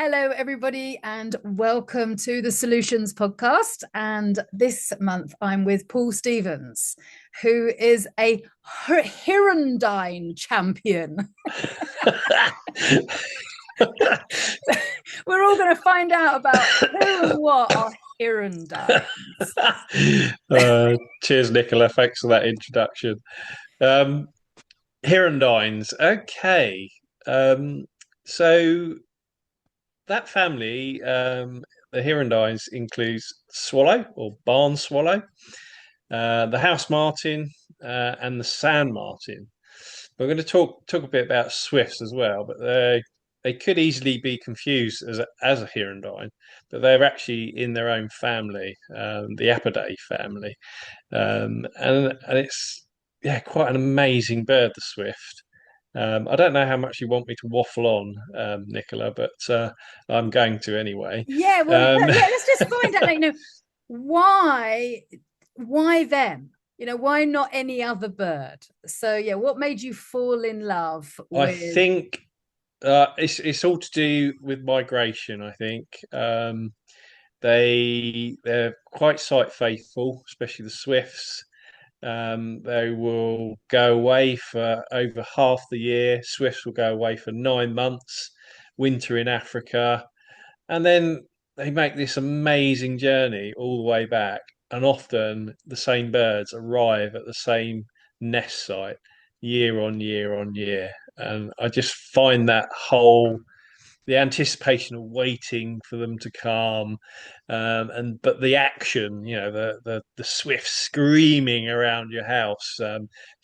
Hello, everybody, and welcome to the Solutions Podcast. And this month, I'm with Paul Stevens, who is a Hirundine champion. We're all going to find out about who and what are Hirundines. Cheers, Nicola. Thanks for that introduction. Um, Hirundines. Okay. Um, so that family, the Hirundines, includes swallow or barn swallow, the house martin, and the sand martin. We're going to talk a bit about swifts as well, but they could easily be confused as a hirundine, but they're actually in their own family, the Apidae family, and it's quite an amazing bird, the swift. I don't know how much you want me to waffle on, Nicola, but I'm going to anyway. Yeah, well, Um, let's just find out, why them? Why not any other bird? So, yeah, what made you fall in love I with? think it's all to do with migration. I think they're quite site faithful, especially the swifts. They will go away for over half the year. Swifts will go away for 9 months, winter in Africa, and then they make this amazing journey all the way back. And often the same birds arrive at the same nest site year on year on year. And I just find that whole the anticipation of waiting for them to come, and but the action, the swift screaming around your house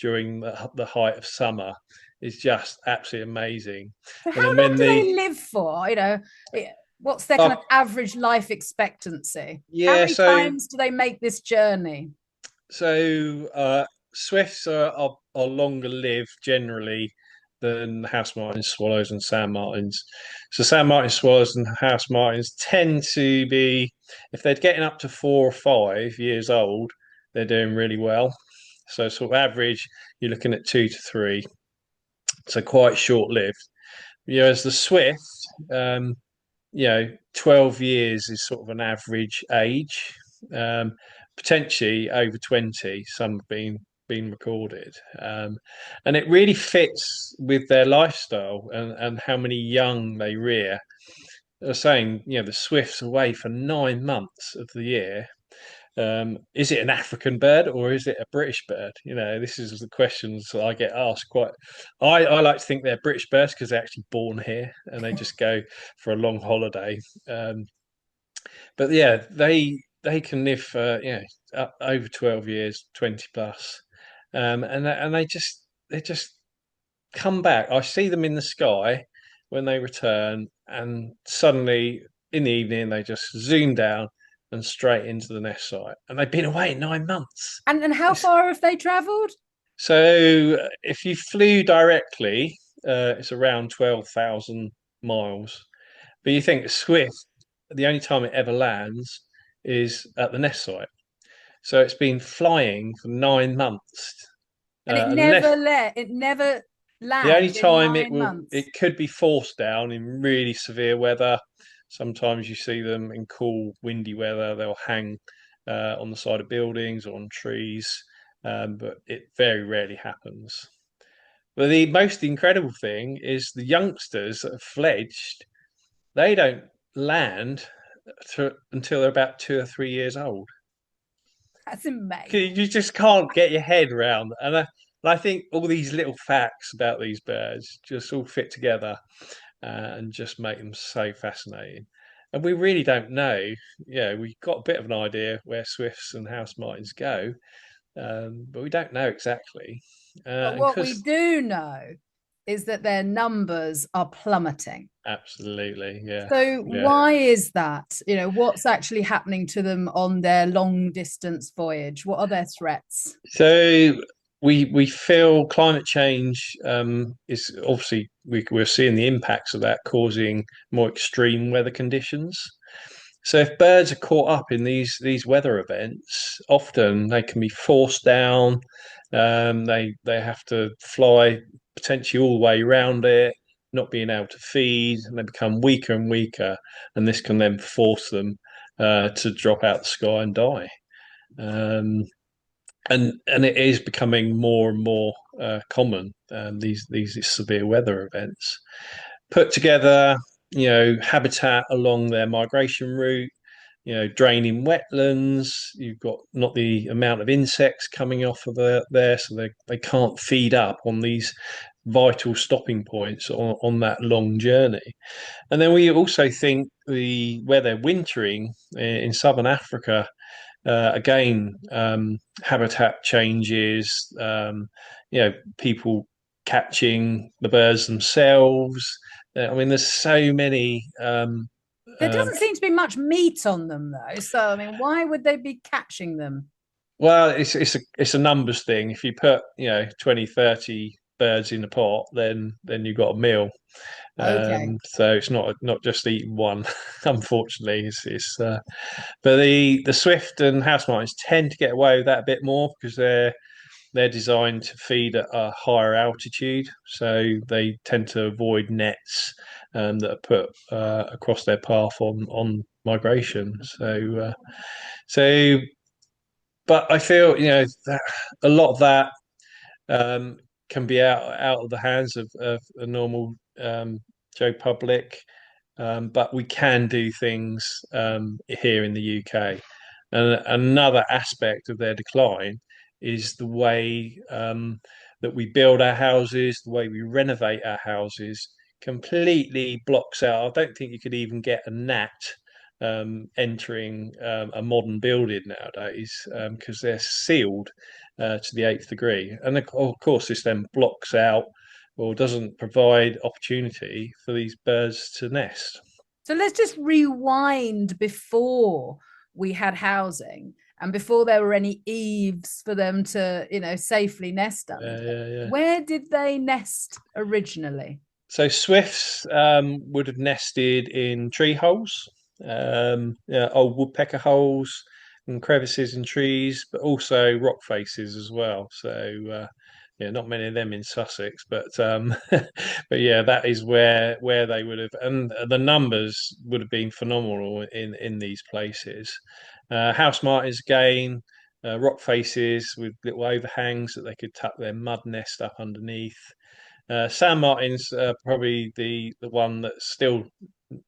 during the height of summer is just absolutely amazing. So And how then long when do the they live for? What's their kind of oh average life expectancy? How yeah, many so times do they make this journey? so swifts are longer lived generally than house martins, swallows, and sand martins. So sand martins, swallows, and house martins tend to be, if they're getting up to 4 or 5 years old, they're doing really well. So sort of average, you're looking at 2 to 3. So quite short lived. As the swift, um, 12 years is sort of an average age, um, potentially over 20, some have been recorded. And it really fits with their lifestyle and how many young they rear. They're saying, the Swifts away for 9 months of the year. Is it an African bird or is it a British bird? This is the questions I get asked quite. I like to think they're British birds because they're actually born here and they just go for a long holiday. Um, but yeah, they can live for up over 12 years, 20 plus, and they just come back. I see them in the sky when they return, and suddenly in the evening they just zoom down and straight into the nest site. And they've been away 9 months. And how It's, far have they traveled? so if you flew directly, it's around 12,000 miles. But you think Swift, the only time it ever lands is at the nest site. So it's been flying for 9 months. And Unless it never the only lands in time nine it months. could be forced down in really severe weather. Sometimes you see them in cool, windy weather. They'll hang on the side of buildings or on trees, but it very rarely happens. But the most incredible thing is the youngsters that have fledged, they don't land until they're about 2 or 3 years old. That's amazing. You just can't get your head around. And I think all these little facts about these birds just all fit together and just make them so fascinating. And we really don't know. Yeah, we've got a bit of an idea where swifts and house martins go, but we don't know exactly. But And what we because do know is that their numbers are plummeting. absolutely, yeah, So yeah. why is that? What's actually happening to them on their long distance voyage? What are their threats? So we feel climate change is obviously we're seeing the impacts of that causing more extreme weather conditions. So if birds are caught up in these weather events, often they can be forced down. They have to fly potentially all the way around it, not being able to feed, and they become weaker and weaker, and this can then force them to drop out the sky and die. Um, and it is becoming more and more common. These severe weather events put together, habitat along their migration route, draining wetlands. You've got not the amount of insects coming off of there, so they can't feed up on these vital stopping points on that long journey. And then we also think where they're wintering in southern Africa, again, habitat changes, people catching the birds themselves. I mean, there's so many. There doesn't seem to be much meat on them, though. So, I mean, why would they be catching them? Well, it's a numbers thing. If you put 20, 30 birds in a pot, then you've got a meal. Okay. So it's not just eating one, unfortunately. It's but the swift and house martins tend to get away with that a bit more because they're designed to feed at a higher altitude, so they tend to avoid nets that are put across their path on migration. So, but I feel that a lot of that um, can be out of the hands of a normal Joe Public, but we can do things here in the UK. And another aspect of their decline is the way that we build our houses, the way we renovate our houses, completely blocks out. I don't think you could even get a gnat entering a modern building nowadays because they're sealed to the eighth degree. And of course, this then blocks out or doesn't provide opportunity for these birds to nest. So let's just rewind before we had housing and before there were any eaves for them to, safely nest under. Yeah. Where did they nest originally? So swifts would have nested in tree holes, old woodpecker holes and crevices in trees, but also rock faces as well. So yeah, not many of them in Sussex, but but yeah, that is where they would have, and the numbers would have been phenomenal in these places. House martins again. Rock faces with little overhangs that they could tuck their mud nest up underneath. San Martin's probably the one that still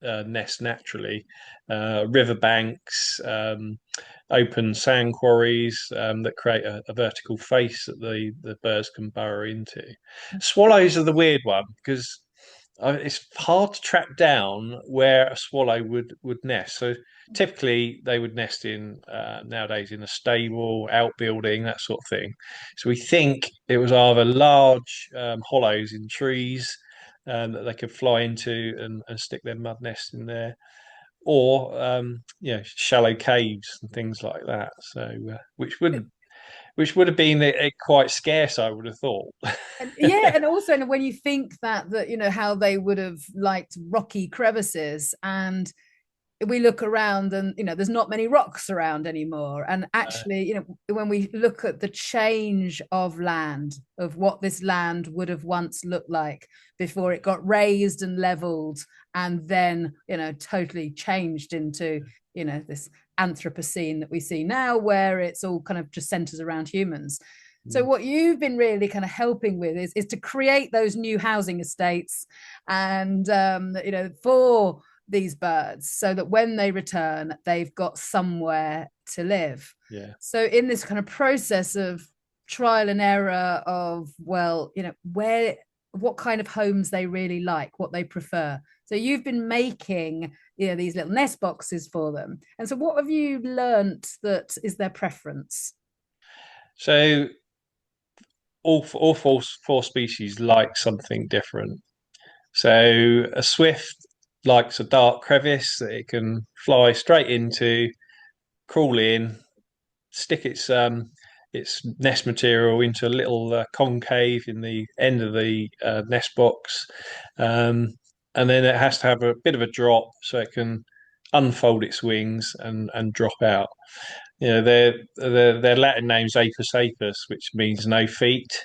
nests naturally. Riverbanks, open sand quarries that create a vertical face that the birds can burrow into. Swallows are the weird one because it's hard to track down where a swallow would nest. So typically they would nest in nowadays in a stable, outbuilding, that sort of thing. So we think it was either large hollows in trees that they could fly into and stick their mud nest in there, or shallow caves and things like that. So which would have been quite scarce, I would have thought. And yeah, and also when you think that how they would have liked rocky crevices, and we look around and there's not many rocks around anymore, and actually when we look at the change of land, of what this land would have once looked like before it got raised and leveled and then totally changed into this Anthropocene that we see now, where it's all kind of just centers around humans. So what you've been really kind of helping with is to create those new housing estates and for these birds, so that when they return, they've got somewhere to live. Yeah. So in this kind of process of trial and error of, what kind of homes they really like, what they prefer. So you've been making these little nest boxes for them. And so what have you learnt that is their preference? So all four species like something different. So a swift likes a dark crevice that it can fly straight into, crawl in, stick its nest material into a little concave in the end of the nest box, and then it has to have a bit of a drop so it can unfold its wings and drop out. Their Latin name's apus apus, which means no feet.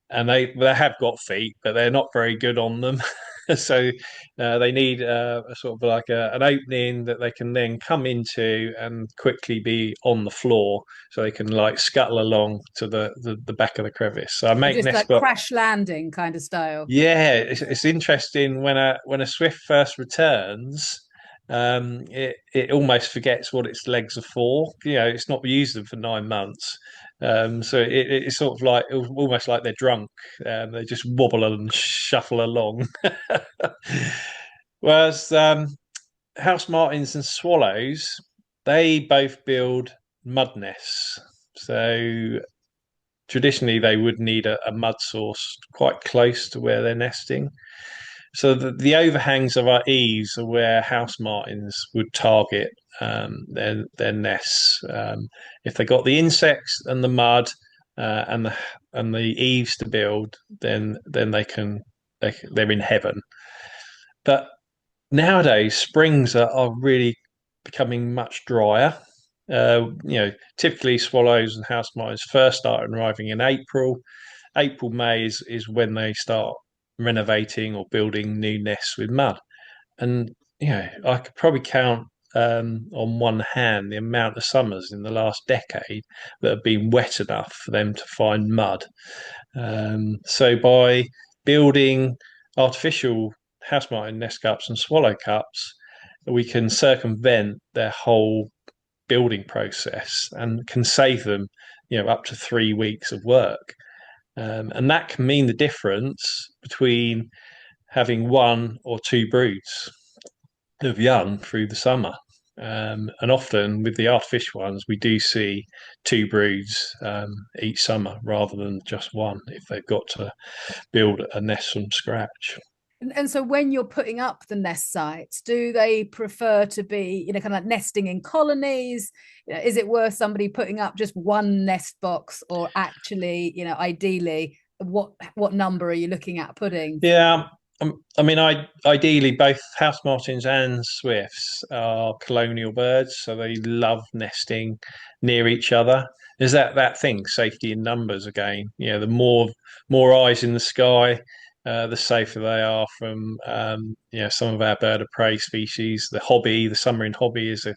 and they have got feet, but they're not very good on them. So they need a sort of like an opening that they can then come into and quickly be on the floor, so they can like scuttle along to the back of the crevice. So I make Just nest like block. crash landing kind of style. Yeah, it's interesting when a swift first returns. It almost forgets what its legs are for. It's not used them for 9 months. So it's sort of like almost like they're drunk. They just wobble and shuffle along. Whereas house martins and swallows, they both build mud nests. So traditionally, they would need a mud source quite close to where they're nesting. So the overhangs of our eaves are where house martins would target their nests. If they got the insects and the mud and the eaves to build, then they're in heaven. But nowadays, springs are really becoming much drier. Typically swallows and house martins first start arriving in April. April, May is when they start renovating or building new nests with mud. And I could probably count on one hand the amount of summers in the last decade that have been wet enough for them to find mud. So by building artificial house martin nest cups and swallow cups, we can circumvent their whole building process and can save them, up to 3 weeks of work. And that can mean the difference between having one or two broods of young through the summer. And often with the artificial ones, we do see two broods each summer rather than just one if they've got to build a nest from scratch. And so when you're putting up the nest sites, do they prefer to be, kind of like nesting in colonies? Is it worth somebody putting up just one nest box, or actually, ideally, what number are you looking at putting? Yeah, I mean, ideally, both house martins and swifts are colonial birds, so they love nesting near each other. There's that thing, safety in numbers again. The more eyes in the sky, the safer they are from some of our bird of prey species. The submarine hobby is a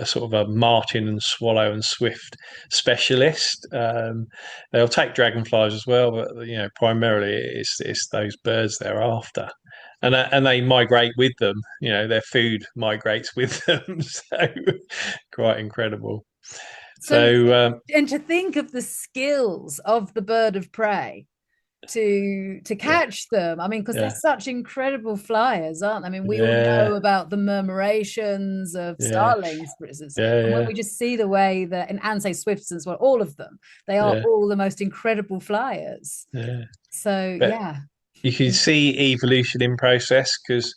sort of a martin and swallow and swift specialist. They'll take dragonflies as well, but primarily it's those birds they're after. And they migrate with them. Their food migrates with them, so quite incredible. So, So and to think of the skills of the bird of prey to yeah, catch them. I mean, because they're yeah, such incredible flyers, aren't they? I mean, we all know yeah, about the murmurations of yeah, starlings, for instance, yeah, and when yeah, we just see the way that, and say swifts as well, all of them, they are yeah, all the most incredible flyers. yeah. So But yeah. you can see evolution in process because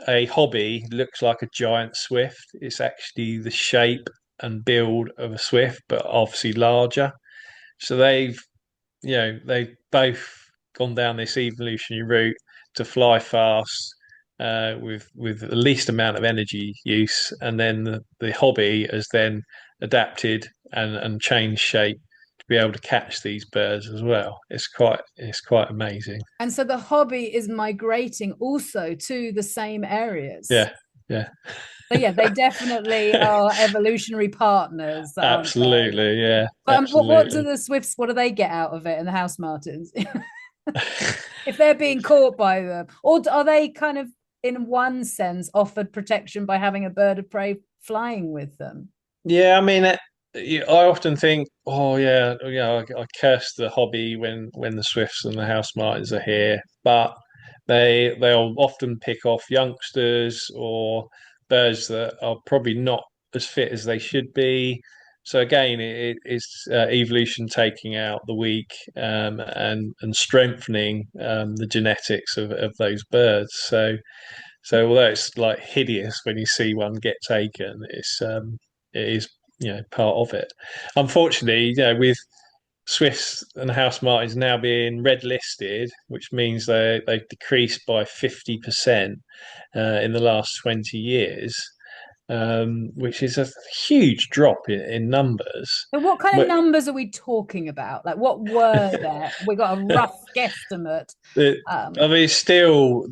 a hobby looks like a giant swift. It's actually the shape and build of a swift, but obviously larger. So they've both gone down this evolutionary route to fly fast with the least amount of energy use, and then the hobby has then adapted and changed shape to be able to catch these birds as well. It's quite amazing. And so the hobby is migrating also to the same areas. Yeah, yeah. So yeah, they definitely are evolutionary partners, aren't they? Absolutely, yeah, But what do absolutely. the swifts? What do they get out of it, and the house martins? If they're being caught by them, or are they kind of, in one sense, offered protection by having a bird of prey flying with them? Yeah, I mean, I often think, oh yeah, I curse the hobby when the Swifts and the House Martins are here, but they'll often pick off youngsters or birds that are probably not as fit as they should be. So again, it's evolution taking out the weak and strengthening the genetics of those birds. So although it's like hideous when you see one get taken, it is part of it. Unfortunately, with Swifts and House Martins now being red listed, which means they've decreased by 50% in the last 20 years. which is a huge drop in numbers. So what kind of But numbers are we talking about? Like what were there? We got a rough guesstimate. it, Um, I mean,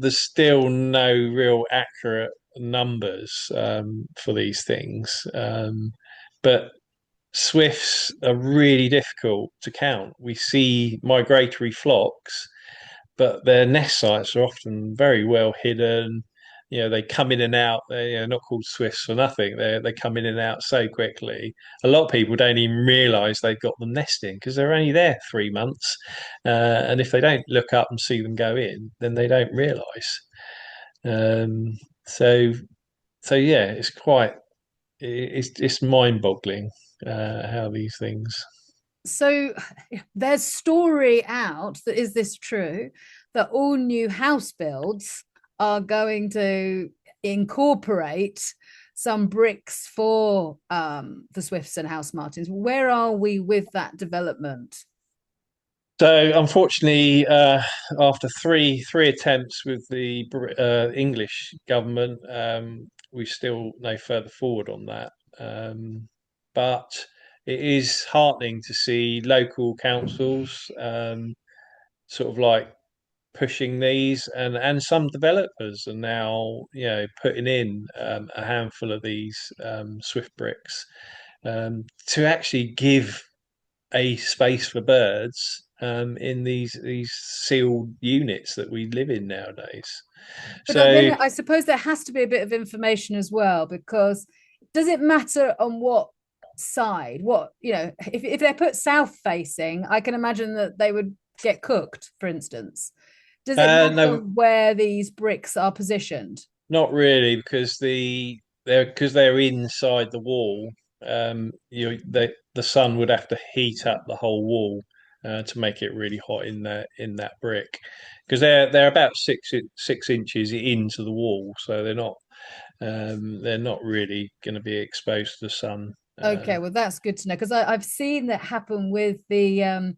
there's still no real accurate numbers for these things, but swifts are really difficult to count. We see migratory flocks, but their nest sites are often very well hidden. They come in and out. They're not called swifts for nothing. They come in and out so quickly. A lot of people don't even realise they've got them nesting because they're only there 3 months, and if they don't look up and see them go in, then they don't realise. Um, so yeah, it's mind-boggling how these things. so there's story out that is this true that all new house builds are going to incorporate some bricks for the swifts and house martins. Where are we with that development? So unfortunately, after three attempts with the English government, we're still no further forward on that. But it is heartening to see local councils sort of like pushing these, and some developers are now putting in a handful of these Swift bricks to actually give a space for birds in these sealed units that we live in nowadays. But then So I suppose there has to be a bit of information as well, because does it matter on what side? What, if they're put south facing, I can imagine that they would get cooked, for instance. Does it matter no, where these bricks are positioned? not really, because they're inside the wall. The sun would have to heat up the whole wall to make it really hot in that brick, because they're about 6 inches into the wall, so they're not really going to be exposed to the sun. Okay, well that's good to know, because I've seen that happen with the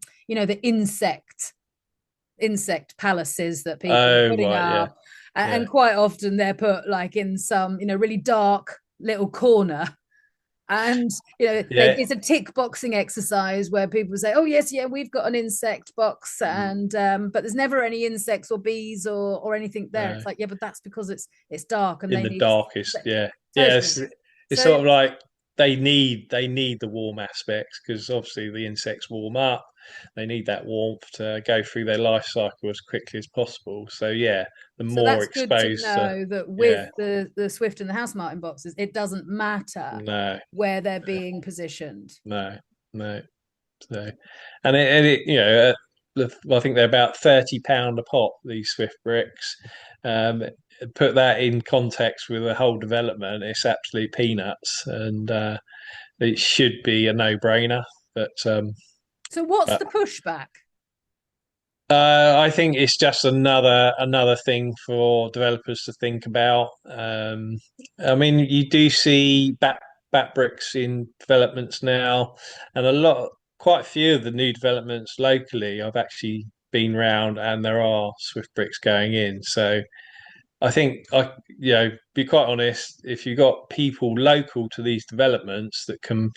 insect palaces that people are Oh putting right, yeah, up, yeah, and quite often they're put like in some really dark little corner. And yeah. it's a tick boxing exercise where people say, oh yes, yeah, we've got an insect box, Mm, and but there's never any insects or bees or anything there. no. It's like, yeah, but that's because it's dark and In they the need darkest, yeah, yeah. totally. It's So sort of like they need the warm aspects, because obviously the insects warm up. They need that warmth to go through their life cycle as quickly as possible. So yeah, the so more that's good to exposed to, know that with yeah, the Swift and the House Martin boxes, it doesn't matter no, where they're being positioned. no, no. So, I think they're about £30 a pop, these Swift bricks. Um, Put that in context with the whole development, it's absolute peanuts, and it should be a no-brainer. But So what's but the pushback? I think it's just another thing for developers to think about. I mean, you do see bat bricks in developments now, and quite a few of the new developments locally, I've actually been round, and there are Swift bricks going in. So I think be quite honest, if you've got people local to these developments that can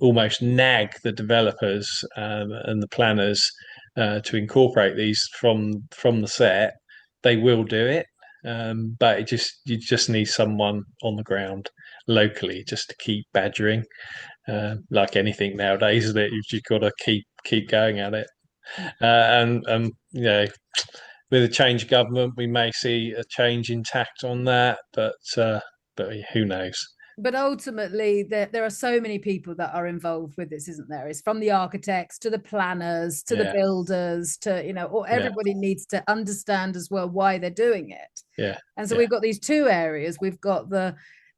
almost nag the developers and the planners to incorporate these from the set, they will do it. But you just need someone on the ground locally just to keep badgering, like anything nowadays, isn't it? You've just got to keep going at it, and with a change of government, we may see a change in tact on that, but who knows? But ultimately there are so many people that are involved with this, isn't there? It's from the architects to the planners to the Yeah, builders to or yeah, everybody needs to understand as well why they're doing it. yeah, And so yeah, we've got these two areas. We've got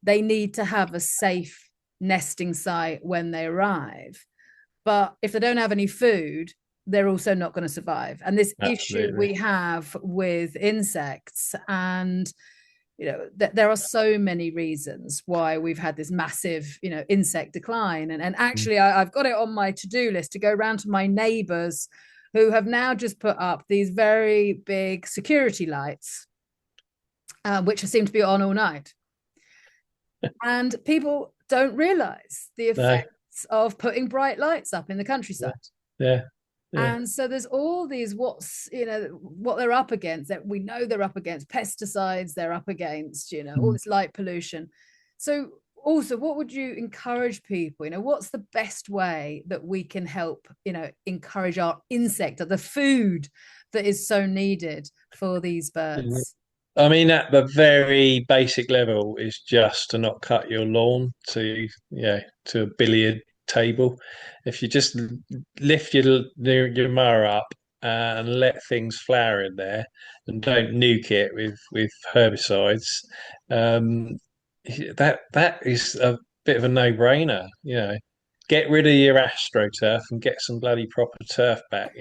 they need to have a safe nesting site when they arrive, but if they don't have any food, they're also not going to survive. And this issue absolutely. we have with insects, and there are so many reasons why we've had this massive insect decline. And Mm. actually I've got it on my to-do list to go around to my neighbors who have now just put up these very big security lights, which seem to be on all night. And people don't realize the No. effects of putting bright lights up in the Yeah. countryside. Yeah. Yeah. And so there's all these what they're up against, that we know they're up against pesticides, they're up against, all Mm. this light pollution. So also, what would you encourage people? What's the best way that we can help, encourage our insect, the food that is so needed for these Mhm. birds? I mean, at the very basic level is just to not cut your lawn to a billiard table. If you just lift your mower up and let things flower in there, and don't nuke it with herbicides, um, that is a bit of a no-brainer. Get rid of your AstroTurf and get some bloody proper turf back.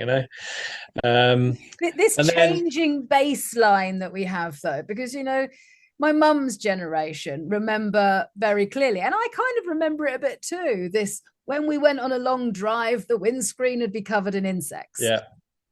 Um, This and then changing baseline that we have, though, because my mum's generation remember very clearly, and I kind of remember it a bit too, this when we went on a long drive, the windscreen would be covered in insects. yeah,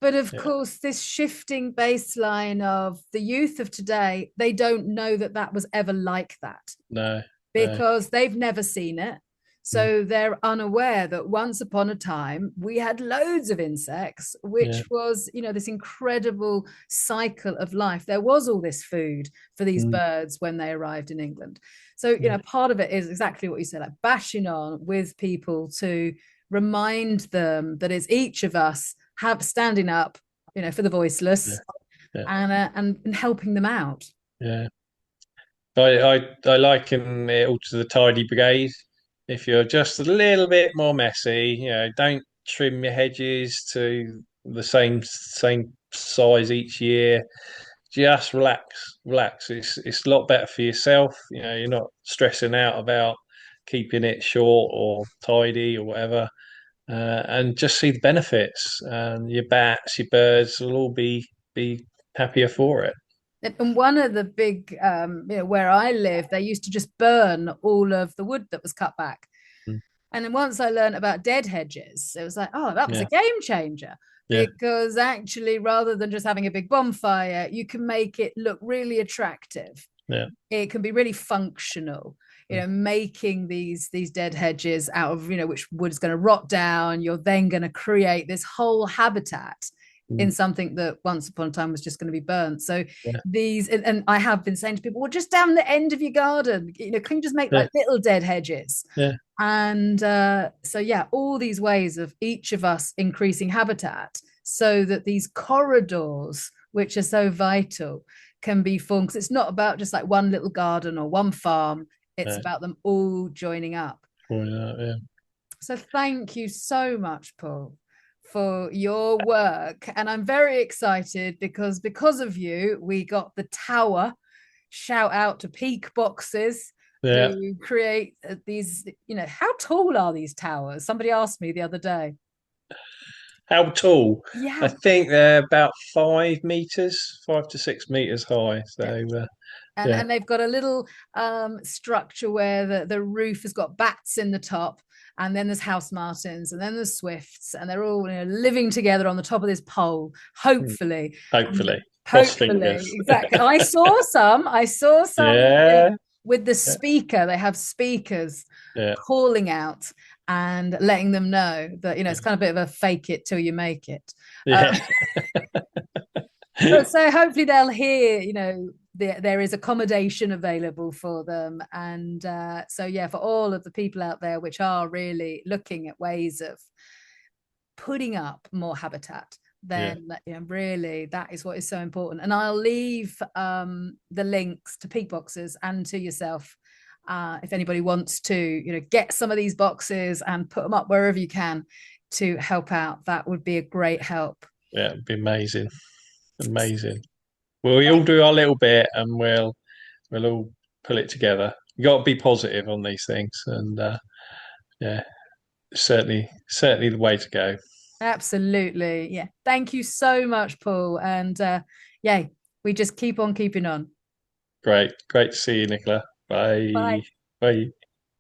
But of yeah, course, this shifting baseline of the youth of today, they don't know that that was ever like that, no, no. because they've never seen it. Mm. So they're unaware that once upon a time we had loads of insects, Yeah. which was, this incredible cycle of life. There was all this food for these Mm. birds when they arrived in England. So, Yeah. part of it is exactly what you said, like bashing on with people to remind them that it's each of us have standing up, for the Yeah. voiceless, Yeah. and helping them out. Yeah. I liken it all to the tidy brigade. If you're just a little bit more messy, don't trim your hedges to the same size each year. Just relax, relax. It's a lot better for yourself. You're not stressing out about keeping it short or tidy or whatever. And just see the benefits. And your bats, your birds will all be happier for it. And one of the big, where I live, they used to just burn all of the wood that was cut back. Mm. And then once I learned about dead hedges, it was like, oh, that was a Yeah, game changer. yeah, Because actually, rather than just having a big bonfire, you can make it look really attractive. yeah. It can be really functional. Mm. Making these dead hedges out of, which wood is going to rot down. You're then going to create this whole habitat Mm. in something that once upon a time was just going to be burnt. So Yeah, and I have been saying to people, well, just down the end of your garden, can you just make yeah, like little dead hedges? yeah, And so, yeah, all these ways of each of us increasing habitat so that these corridors, which are so vital, can be formed. Because it's not about just like one little garden or one farm, it's yeah. about them all joining up. Yeah. So thank you so much, Paul, for your work. And I'm very excited because of you, we got the tower. Shout out to Peak Boxes, Yeah. who create these, how tall are these towers? Somebody asked me the other day. How tall? I Yeah. think they're about 5 meters, 5 to 6 meters high. Yeah. So and yeah. and they've got a little structure where the roof has got bats in the top, and then there's house martins, and then there's swifts, and they're all living together on the top of this pole, Mm. hopefully. And Hopefully, cross hopefully, fingers. exactly. I saw some Yeah, with the yeah, speaker. They have speakers yeah, calling out and letting them know that it's kind of a bit of a fake it till you make it. yeah. But so hopefully they'll hear, there is accommodation available for them. And so, yeah, for all of the people out there which are really looking at ways of putting up more habitat, Yeah, then really that is what is so important. And I'll leave the links to peak boxes and to yourself, if anybody wants to get some of these boxes and put them up wherever you can to help out. That would be a great help. yeah. It'd be amazing, amazing. Well, we all do our little bit, and we'll all pull it together. You got to be positive on these things, and yeah, certainly the way to go. Absolutely. Yeah. Thank you so much, Paul. And yeah, we just keep on keeping on. Great to see you, Nicola. Bye, Bye. bye.